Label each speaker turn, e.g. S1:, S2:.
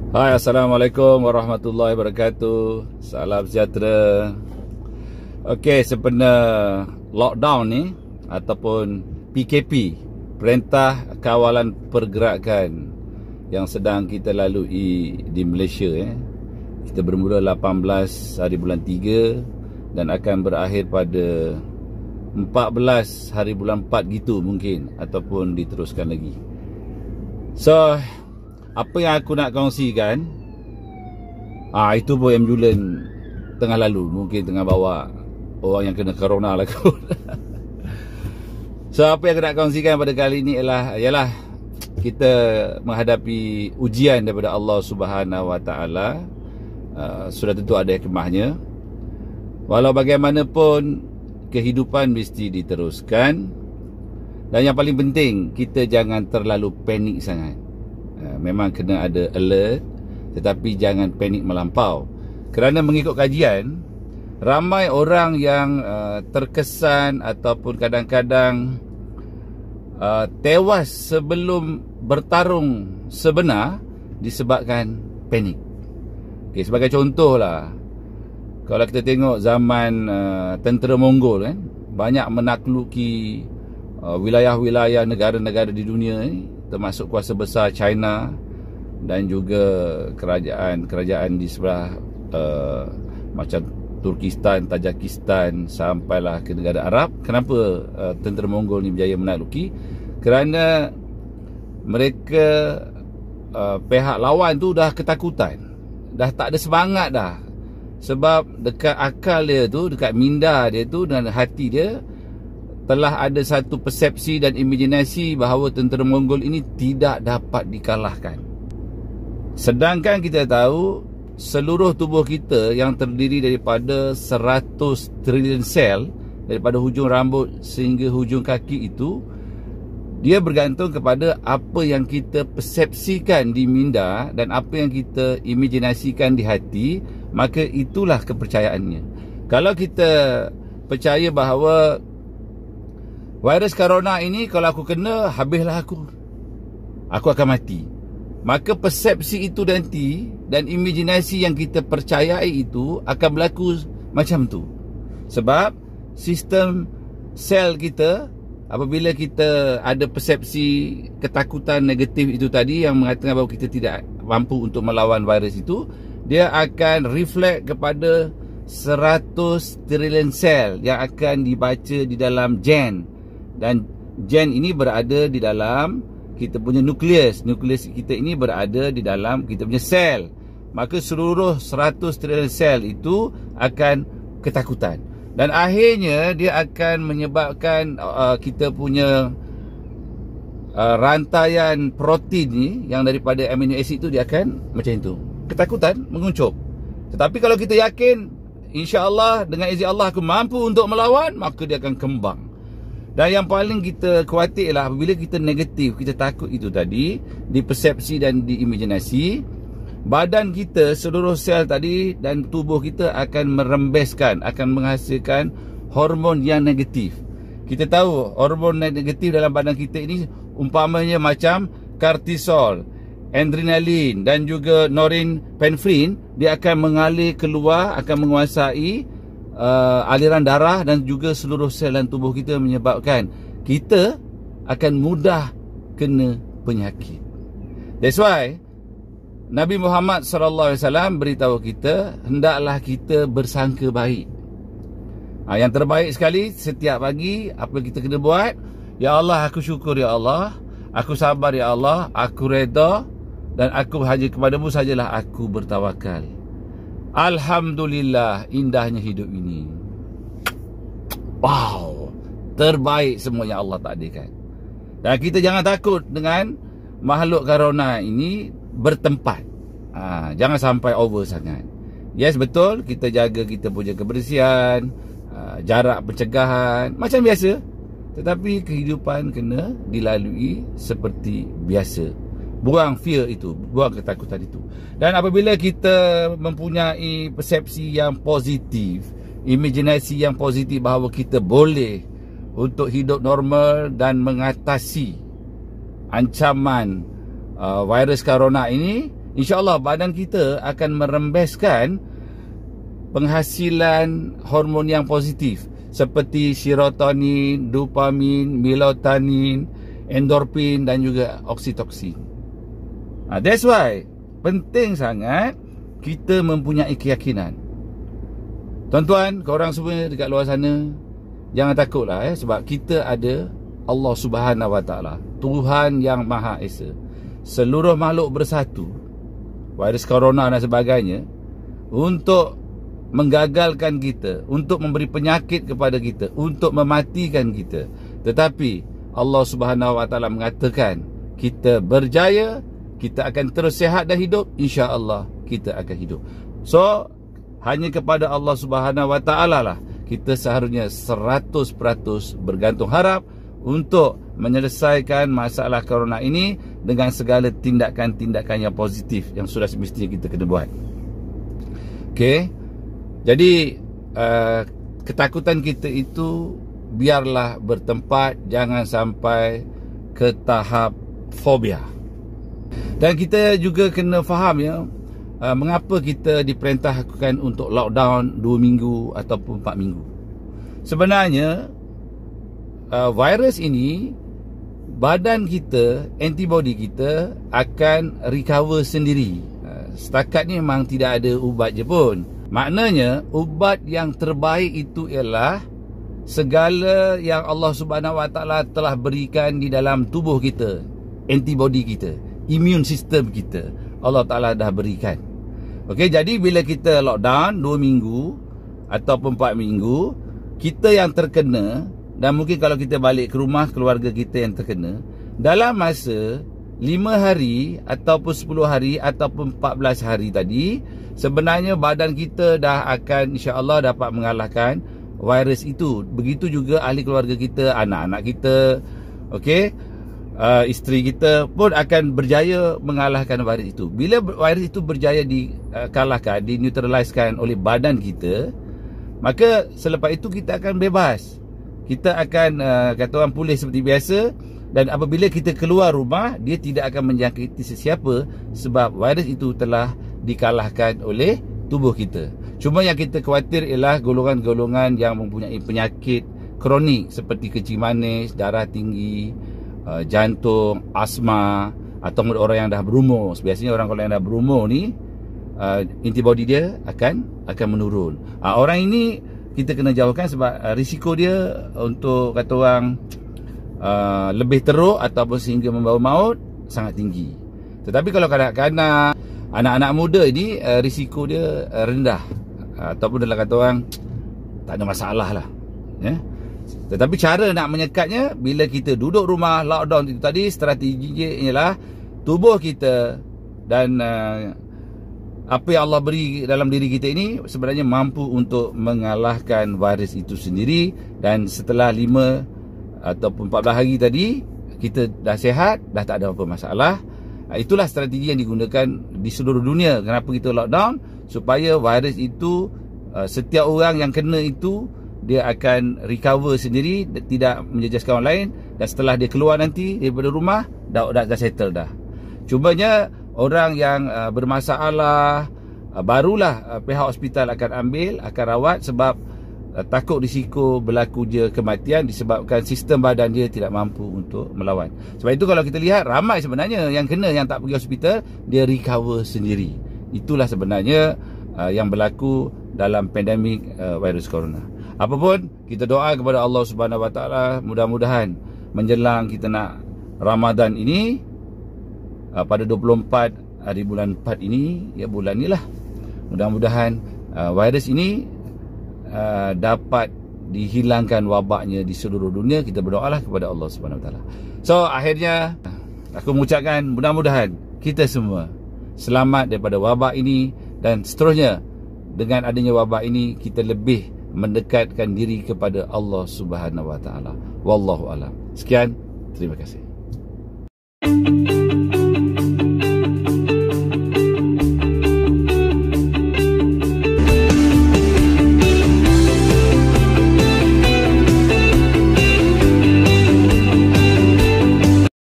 S1: Hai, Assalamualaikum warahmatullahi wabarakatuh. Salam sejahtera. Okey, sebenarnya lockdown ni ataupun PKP, Perintah Kawalan Pergerakan, yang sedang kita lalui di Malaysia. Kita bermula 18 hari bulan 3 dan akan berakhir pada 14 hari bulan 4 gitu mungkin, ataupun diteruskan lagi. So, apa yang aku nak kongsikan, itu pun ambulans tengah lalu, mungkin tengah bawa orang yang kena corona lah kot. So, apa yang aku nak kongsikan pada kali ini ialah kita menghadapi ujian daripada Allah Subhanahu Wa Taala. Sudah tentu ada hikmahnya. Walau bagaimanapun, kehidupan mesti diteruskan. Dan yang paling penting, kita jangan terlalu panik sangat. Memang kena ada alert, tetapi jangan panik melampau. Kerana mengikut kajian, ramai orang yang terkesan ataupun kadang-kadang tewas sebelum bertarung sebenar disebabkan panik. Okay, sebagai contoh lah, kalau kita tengok zaman tentera Mongol kan, banyak menakluki wilayah-wilayah negara-negara di dunia ni, termasuk kuasa besar China dan juga kerajaan-kerajaan di sebelah macam Turkistan, Tajikistan, sampailah ke negara Arab. Kenapa tentera Mongol ni berjaya menakluki? Kerana mereka pihak lawan tu dah ketakutan, dah tak ada semangat dah. Sebab dekat akal dia tu, dekat minda dia tu dan hati dia telah ada satu persepsi dan imajinasi bahawa tentera Mongol ini tidak dapat dikalahkan. Sedangkan kita tahu seluruh tubuh kita yang terdiri daripada 100 trilion sel, daripada hujung rambut sehingga hujung kaki itu, dia bergantung kepada apa yang kita persepsikan di minda dan apa yang kita imajinasikan di hati, maka itulah kepercayaannya. Kalau kita percaya bahawa virus corona ini kalau aku kena, habislah aku akan mati, maka persepsi itu nanti dan imajinasi yang kita percayai itu akan berlaku macam tu. Sebab sistem sel kita, apabila kita ada persepsi ketakutan negatif itu tadi yang mengatakan bahawa kita tidak mampu untuk melawan virus itu, dia akan reflect kepada 100 trilion sel yang akan dibaca di dalam gen. Dan gen ini berada di dalam kita punya nukleus. Nukleus kita ini berada di dalam kita punya sel. Maka seluruh 100 trilion sel itu akan ketakutan. Dan akhirnya dia akan menyebabkan kita punya rantaian protein ni, yang daripada amino acid itu, dia akan macam itu. Ketakutan menguncup. Tetapi kalau kita yakin, insya-Allah dengan izin Allah aku mampu untuk melawan, maka dia akan kembang. Dan yang paling kita khawatir ialah apabila kita negatif, kita takut itu tadi, di persepsi dan di imajinasi, badan kita, seluruh sel tadi dan tubuh kita akan merembeskan, akan menghasilkan hormon yang negatif. Kita tahu hormon negatif dalam badan kita ini umpamanya macam kortisol, adrenalin dan juga norepinefrin. Dia akan mengalir keluar, akan menguasai aliran darah dan juga seluruh sel dalam tubuh kita, menyebabkan kita akan mudah kena penyakit. That's why Nabi Muhammad SAW beritahu kita, hendaklah kita bersangka baik. Yang terbaik sekali setiap pagi, apa kita kena buat? Ya Allah, aku syukur ya Allah, aku sabar ya Allah, aku reda, dan aku hanya kepadamu sajalah aku bertawakal. Alhamdulillah, indahnya hidup ini. Wow, terbaik semua yang Allah takdirkan. Dan kita jangan takut dengan makhluk corona ini bertempat. Jangan sampai over sangat. Yes, betul, kita jaga kita punya kebersihan, jarak pencegahan macam biasa. Tetapi kehidupan kena dilalui seperti biasa. Buang fear itu, buang ketakutan itu. Dan apabila kita mempunyai persepsi yang positif, imajinasi yang positif bahawa kita boleh untuk hidup normal dan mengatasi ancaman virus corona ini, InsyaAllah badan kita akan merembeskan penghasilan hormon yang positif seperti serotonin, dopamin, melatonin, endorfin dan juga oksitoksin. That's why penting sangat kita mempunyai keyakinan. Tuan-tuan, korang semua dekat luar sana, jangan takutlah sebab kita ada Allah Subhanahu Wa Taala, Tuhan yang Maha Esa. Seluruh makhluk bersatu, virus corona dan sebagainya, untuk menggagalkan kita, untuk memberi penyakit kepada kita, untuk mematikan kita. Tetapi Allah Subhanahu Wa Taala mengatakan kita berjaya, kita akan terus sihat dan hidup, insya-Allah kita akan hidup. So hanya kepada Allah Subhanahu Wa Taala lah kita seharusnya 100% bergantung harap untuk menyelesaikan masalah corona ini dengan segala tindakan-tindakan yang positif yang sudah semestinya kita kena buat. Okey. Jadi ketakutan kita itu biarlah bertempat, jangan sampai ke tahap fobia. Dan kita juga kena faham mengapa kita diperintahkan untuk lockdown 2 minggu ataupun 4 minggu. Sebenarnya virus ini, badan kita, antibody kita akan recover sendiri. Setakat ni memang tidak ada ubat je pun. Maknanya ubat yang terbaik itu ialah segala yang Allah Subhanahu Wa Taala telah berikan di dalam tubuh kita, antibody kita, immune system kita, Allah Ta'ala dah berikan. Okey, jadi bila kita lockdown 2 minggu ataupun 4 minggu, kita yang terkena, dan mungkin kalau kita balik ke rumah, keluarga kita yang terkena, dalam masa 5 hari ataupun 10 hari ataupun 14 hari tadi, sebenarnya badan kita dah akan insya-Allah dapat mengalahkan virus itu. Begitu juga ahli keluarga kita, anak-anak kita, okey, isteri kita pun akan berjaya mengalahkan virus itu. Bila virus itu berjaya dikalahkan, dineutraliskan oleh badan kita, maka selepas itu kita akan bebas. Kita akan kata orang pulih seperti biasa. Dan apabila kita keluar rumah, dia tidak akan menjangkiti sesiapa sebab virus itu telah dikalahkan oleh tubuh kita. Cuma yang kita khawatir ialah golongan-golongan yang mempunyai penyakit kronik seperti kencing manis, darah tinggi, jantung, asma, atau orang yang dah berumur. Biasanya orang kalau yang dah berumur ni, antibody dia akan menurun. Orang ini kita kena jauhkan sebab risiko dia untuk kata orang lebih teruk ataupun sehingga membawa maut sangat tinggi. Tetapi kalau kanak-kanak, anak-anak muda ini risiko dia rendah, ataupun dalam kata orang tak ada masalah lah, ya. Tetapi cara nak menyekatnya, bila kita duduk rumah, lockdown itu tadi, strateginya ialah tubuh kita dan apa yang Allah beri dalam diri kita ini sebenarnya mampu untuk mengalahkan virus itu sendiri. Dan setelah 5 ataupun 14 hari tadi, kita dah sihat, dah tak ada apa masalah. Itulah strategi yang digunakan di seluruh dunia. Kenapa kita lockdown? Supaya virus itu, setiap orang yang kena itu, dia akan recover sendiri, tidak menjejaskan orang lain. Dan setelah dia keluar nanti daripada rumah, dah settle dah. Cumanya orang yang bermasalah, barulah pihak hospital akan ambil, akan rawat sebab takut risiko berlaku je kematian disebabkan sistem badan dia tidak mampu untuk melawan. Sebab itu kalau kita lihat, ramai sebenarnya yang kena, yang tak pergi hospital, dia recover sendiri. Itulah sebenarnya yang berlaku dalam pandemik virus corona. Apapun, kita doa kepada Allah Subhanahu Wa Taala, mudah-mudahan menjelang kita nak Ramadan ini, pada 24 hari bulan 4 ini, ya bulan ni lah, mudah-mudahan virus ini dapat dihilangkan wabaknya di seluruh dunia. Kita berdoalah kepada Allah Subhanahu Wa Taala. So akhirnya aku mengucapkan mudah-mudahan kita semua selamat daripada wabak ini, dan seterusnya dengan adanya wabak ini kita lebih mendekatkan diri kepada Allah Subhanahu Wa Taala. Wallahu a'lam. Sekian, terima kasih.